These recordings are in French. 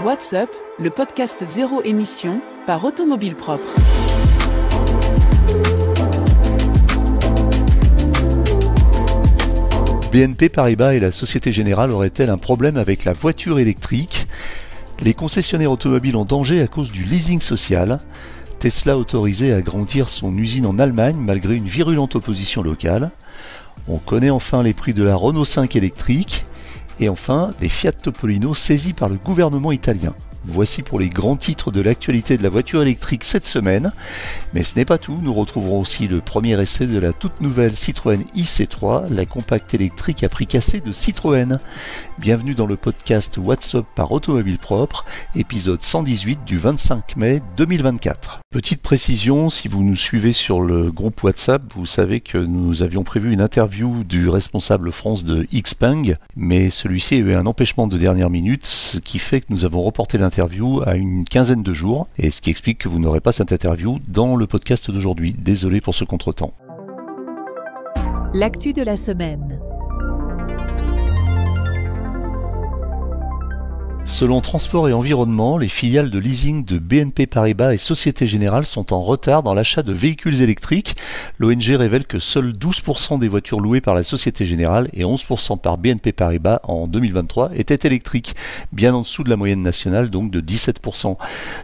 What's Up, le podcast zéro émission par Automobile Propre. BNP Paribas et la Société Générale auraient-elles un problème avec la voiture électrique ? Les concessionnaires automobiles en danger à cause du leasing social. Tesla autorisé à agrandir son usine en Allemagne malgré une virulente opposition locale. On connaît enfin les prix de la Renault 5 électrique. Et enfin, les Fiat Topolino saisis par le gouvernement italien. Voici pour les grands titres de l'actualité de la voiture électrique cette semaine. Mais ce n'est pas tout, nous retrouverons aussi le premier essai de la toute nouvelle Citroën IC3, la compacte électrique à prix cassé de Citroën. Bienvenue dans le podcast What's Up par Automobile Propre, épisode 118 du 25 mai 2024. Petite précision, si vous nous suivez sur le groupe WhatsApp, vous savez que nous avions prévu une interview du responsable France de Xpeng, mais celui-ci a eu un empêchement de dernière minute, ce qui fait que nous avons reporté l'interview à une quinzaine de jours, et ce qui explique que vous n'aurez pas cette interview dans le podcast d'aujourd'hui. Désolé pour ce contretemps. L'actu de la semaine. Selon Transport et Environnement, les filiales de leasing de BNP Paribas et Société Générale sont en retard dans l'achat de véhicules électriques. L'ONG révèle que seuls 12% des voitures louées par la Société Générale et 11% par BNP Paribas en 2023 étaient électriques, bien en dessous de la moyenne nationale, donc de 17%.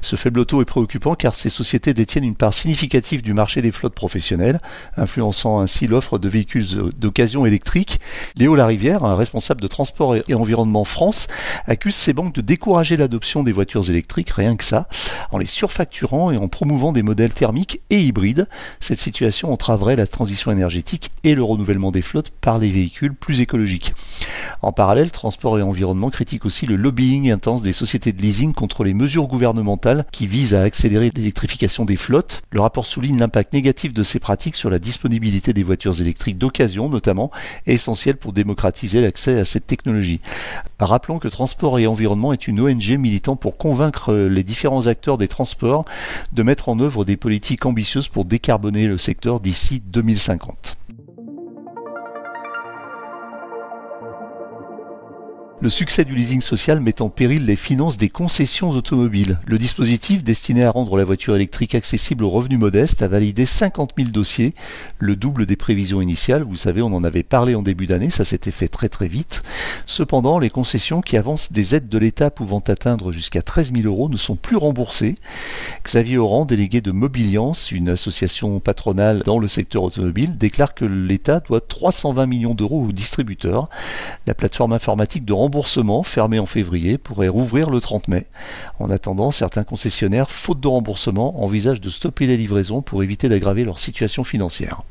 Ce faible taux est préoccupant car ces sociétés détiennent une part significative du marché des flottes professionnelles, influençant ainsi l'offre de véhicules d'occasion électriques. Léo Larivière, un responsable de Transport et Environnement France, accuse ces banques de décourager l'adoption des voitures électriques, rien que ça, en les surfacturant et en promouvant des modèles thermiques et hybrides. Cette situation entraverait la transition énergétique et le renouvellement des flottes par les véhicules plus écologiques. En parallèle, Transport et Environnement critique aussi le lobbying intense des sociétés de leasing contre les mesures gouvernementales qui visent à accélérer l'électrification des flottes. Le rapport souligne l'impact négatif de ces pratiques sur la disponibilité des voitures électriques d'occasion, notamment, essentielle pour démocratiser l'accès à cette technologie. Rappelons que Transport et Environnement est une ONG militant pour convaincre les différents acteurs des transports de mettre en œuvre des politiques ambitieuses pour décarboner le secteur d'ici 2050. Le succès du leasing social met en péril les finances des concessions automobiles. Le dispositif, destiné à rendre la voiture électrique accessible aux revenus modestes, a validé 50 000 dossiers, le double des prévisions initiales. Vous savez, on en avait parlé en début d'année, ça s'était fait très très vite. Cependant, les concessions qui avancent des aides de l'État pouvant atteindre jusqu'à 13 000 € ne sont plus remboursées. Xavier Oran, délégué de Mobiliance, une association patronale dans le secteur automobile, déclare que l'État doit 320 millions d'euros aux distributeurs. La plateforme informatique de remboursement, fermé en février, pourrait rouvrir le 30 mai. En attendant, certains concessionnaires, faute de remboursement, envisagent de stopper les livraisons pour éviter d'aggraver leur situation financière.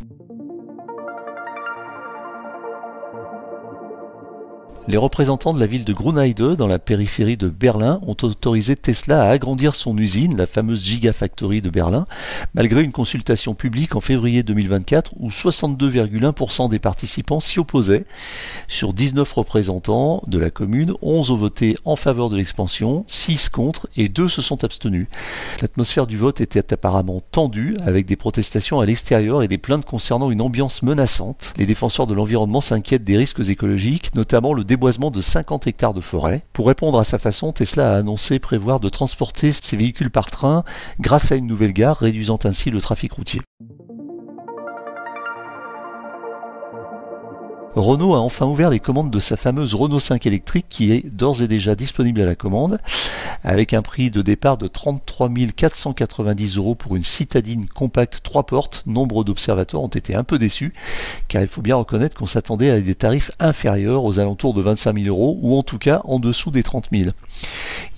Les représentants de la ville de Grünheide, dans la périphérie de Berlin, ont autorisé Tesla à agrandir son usine, la fameuse Gigafactory de Berlin, malgré une consultation publique en février 2024 où 62,1% des participants s'y opposaient. Sur 19 représentants de la commune, 11 ont voté en faveur de l'expansion, 6 contre et 2 se sont abstenus. L'atmosphère du vote était apparemment tendue, avec des protestations à l'extérieur et des plaintes concernant une ambiance menaçante. Les défenseurs de l'environnement s'inquiètent des risques écologiques, notamment le déboisement de 50 hectares de forêt. Pour répondre à sa façon, Tesla a annoncé prévoir de transporter ses véhicules par train grâce à une nouvelle gare, réduisant ainsi le trafic routier. Renault a enfin ouvert les commandes de sa fameuse Renault 5 électrique qui est d'ores et déjà disponible à la commande, avec un prix de départ de 33 490 € pour une citadine compacte 3 portes. Nombre d'observateurs ont été un peu déçus, car il faut bien reconnaître qu'on s'attendait à des tarifs inférieurs, aux alentours de 25 000 €, ou en tout cas en dessous des 30 000.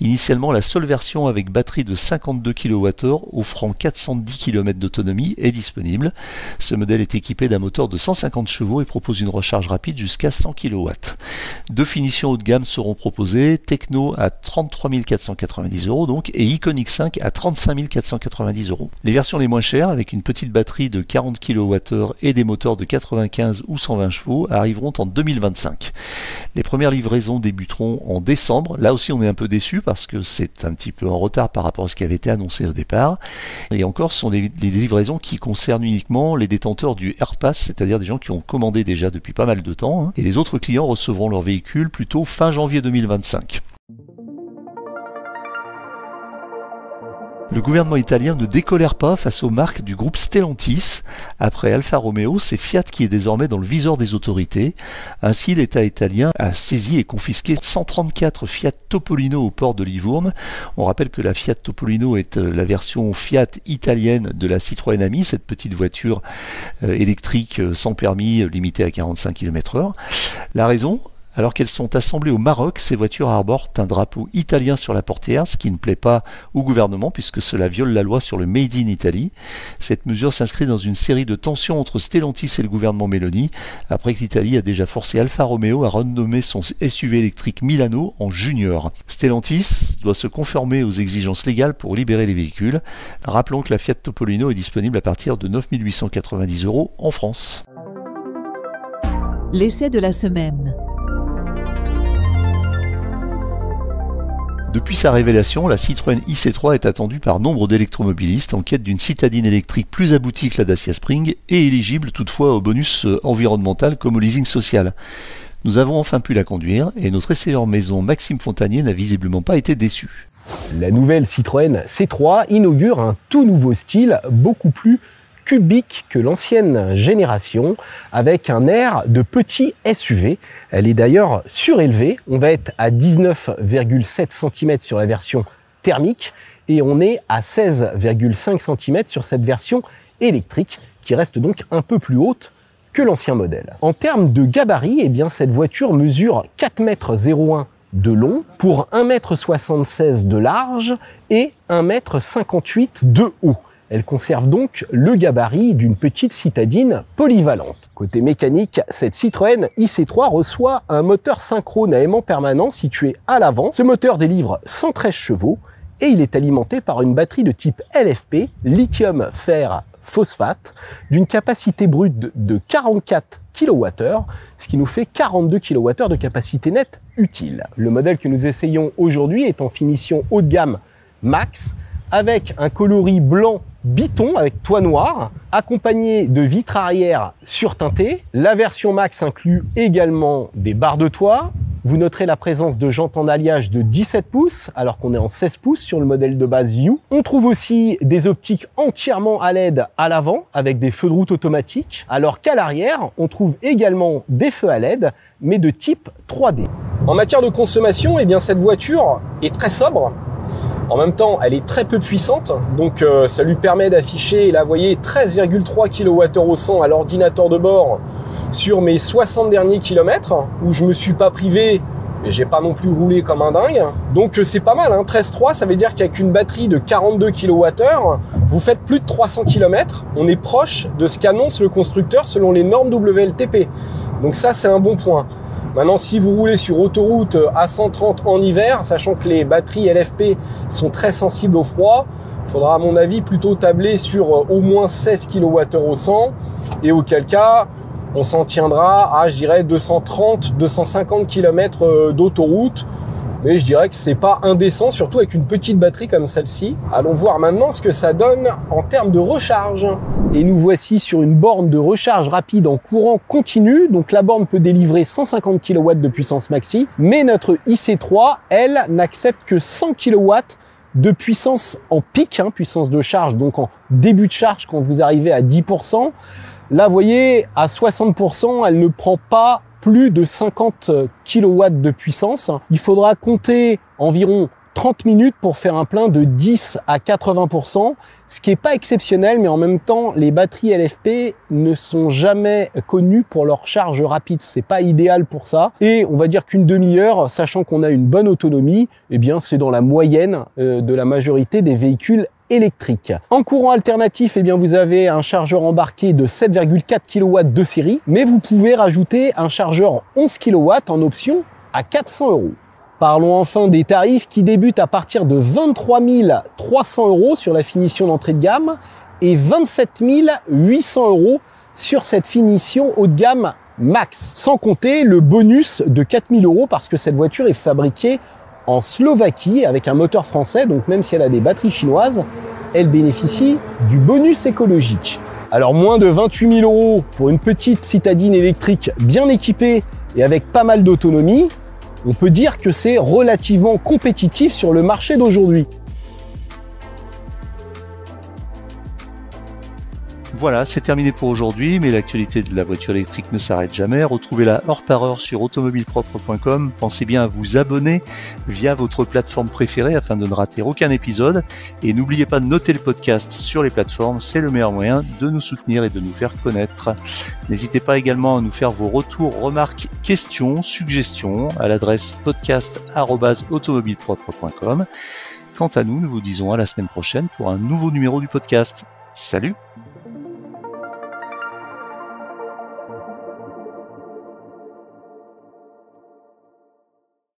Initialement, la seule version avec batterie de 52 kWh offrant 410 km d'autonomie est disponible. Ce modèle est équipé d'un moteur de 150 chevaux et propose une recharge rapide jusqu'à 100 kW. Deux finitions haut de gamme seront proposées, Techno à 33 490 € donc, et Iconiq 5 à 35 490 €. Les versions les moins chères, avec une petite batterie de 40 kWh et des moteurs de 95 ou 120 chevaux, arriveront en 2025. Les premières livraisons débuteront en décembre. Là aussi, on est un peu déçus parce que c'est un petit peu en retard par rapport à ce qui avait été annoncé au départ. Et encore, ce sont des livraisons qui concernent uniquement les détenteurs du AirPass, c'est-à-dire des gens qui ont commandé déjà depuis pas mal de temps, et les autres clients recevront leur véhicule plutôt fin janvier 2025. Le gouvernement italien ne décolère pas face aux marques du groupe Stellantis. Après Alfa Romeo, c'est Fiat qui est désormais dans le viseur des autorités. Ainsi, l'État italien a saisi et confisqué 134 Fiat Topolino au port de Livourne. On rappelle que la Fiat Topolino est la version Fiat italienne de la Citroën Ami, cette petite voiture électrique sans permis limitée à 45 km/h. La raison ? Alors qu'elles sont assemblées au Maroc, ces voitures arborent un drapeau italien sur la portière, ce qui ne plaît pas au gouvernement puisque cela viole la loi sur le Made in Italy. Cette mesure s'inscrit dans une série de tensions entre Stellantis et le gouvernement Meloni, après que l'Italie a déjà forcé Alfa Romeo à renommer son SUV électrique Milano en Junior. Stellantis doit se conformer aux exigences légales pour libérer les véhicules. Rappelons que la Fiat Topolino est disponible à partir de 9 890 € en France. L'essai de la semaine. Depuis sa révélation, la Citroën IC3 est attendue par nombre d'électromobilistes en quête d'une citadine électrique plus aboutie que la Dacia Spring et éligible toutefois au bonus environnemental comme au leasing social. Nous avons enfin pu la conduire et notre essayeur maison Maxime Fontanier n'a visiblement pas été déçu. La nouvelle Citroën C3 inaugure un tout nouveau style beaucoup plus cubique que l'ancienne génération, avec un air de petit SUV. Elle est d'ailleurs surélevée, on va être à 19,7 cm sur la version thermique et on est à 16,5 cm sur cette version électrique qui reste donc un peu plus haute que l'ancien modèle. En termes de gabarit, eh bien, cette voiture mesure 4,01 m de long pour 1,76 m de large et 1,58 m de haut. Elle conserve donc le gabarit d'une petite citadine polyvalente. Côté mécanique, cette Citroën IC3 reçoit un moteur synchrone à aimant permanent situé à l'avant. Ce moteur délivre 113 chevaux et il est alimenté par une batterie de type LFP, lithium fer phosphate, d'une capacité brute de 44 kWh, ce qui nous fait 42 kWh de capacité nette utile. Le modèle que nous essayons aujourd'hui est en finition haut de gamme Max, avec un coloris blanc biton avec toit noir, accompagné de vitres arrière surteintées. La version Max inclut également des barres de toit. Vous noterez la présence de jantes en alliage de 17 pouces, alors qu'on est en 16 pouces sur le modèle de base View. On trouve aussi des optiques entièrement à LED à l'avant, avec des feux de route automatiques, alors qu'à l'arrière, on trouve également des feux à LED, mais de type 3D. En matière de consommation, eh bien, cette voiture est très sobre. En même temps, elle est très peu puissante, donc ça lui permet d'afficher, là vous voyez, 13,3 kWh au 100 à l'ordinateur de bord sur mes 60 derniers kilomètres, où je me suis pas privé, mais j'ai pas non plus roulé comme un dingue. Donc c'est pas mal, hein, 13,3, ça veut dire qu'avec une batterie de 42 kWh, vous faites plus de 300 km. On est proche de ce qu'annonce le constructeur selon les normes WLTP. Donc ça, c'est un bon point. Maintenant, si vous roulez sur autoroute à 130 en hiver, sachant que les batteries LFP sont très sensibles au froid, il faudra à mon avis plutôt tabler sur au moins 16 kWh au 100, et auquel cas, on s'en tiendra à, je dirais, 230-250 km d'autoroute. Mais je dirais que c'est pas indécent, surtout avec une petite batterie comme celle-ci. Allons voir maintenant ce que ça donne en termes de recharge. Et nous voici sur une borne de recharge rapide en courant continu. Donc la borne peut délivrer 150 kW de puissance maxi, mais notre IC3, elle, n'accepte que 100 kW de puissance en pic, puissance de charge, donc en début de charge quand vous arrivez à 10%. Là, vous voyez, à 60%, elle ne prend pas plus de 50 kW de puissance. Il faudra compter environ 30 minutes pour faire un plein de 10 à 80%, ce qui n'est pas exceptionnel, mais en même temps, les batteries LFP ne sont jamais connues pour leur charge rapide. C'est pas idéal pour ça. Et on va dire qu'une demi-heure, sachant qu'on a une bonne autonomie, eh bien, c'est dans la moyenne de la majorité des véhicules électrique. En courant alternatif, eh bien, vous avez un chargeur embarqué de 7,4 kW de série, mais vous pouvez rajouter un chargeur 11 kW en option à 400 €. Parlons enfin des tarifs qui débutent à partir de 23 300 € sur la finition d'entrée de gamme et 27 800 € sur cette finition haut de gamme Max. Sans compter le bonus de 4 000 € parce que cette voiture est fabriquée en Slovaquie avec un moteur français, donc même si elle a des batteries chinoises, elle bénéficie du bonus écologique. Alors moins de 28 000 € pour une petite citadine électrique bien équipée et avec pas mal d'autonomie, on peut dire que c'est relativement compétitif sur le marché d'aujourd'hui. Voilà, c'est terminé pour aujourd'hui, mais l'actualité de la voiture électrique ne s'arrête jamais. Retrouvez-la heure par heure sur automobilepropre.com. Pensez bien à vous abonner via votre plateforme préférée afin de ne rater aucun épisode. Et n'oubliez pas de noter le podcast sur les plateformes, c'est le meilleur moyen de nous soutenir et de nous faire connaître. N'hésitez pas également à nous faire vos retours, remarques, questions, suggestions à l'adresse podcast@automobilepropre.com. Quant à nous, nous vous disons à la semaine prochaine pour un nouveau numéro du podcast. Salut!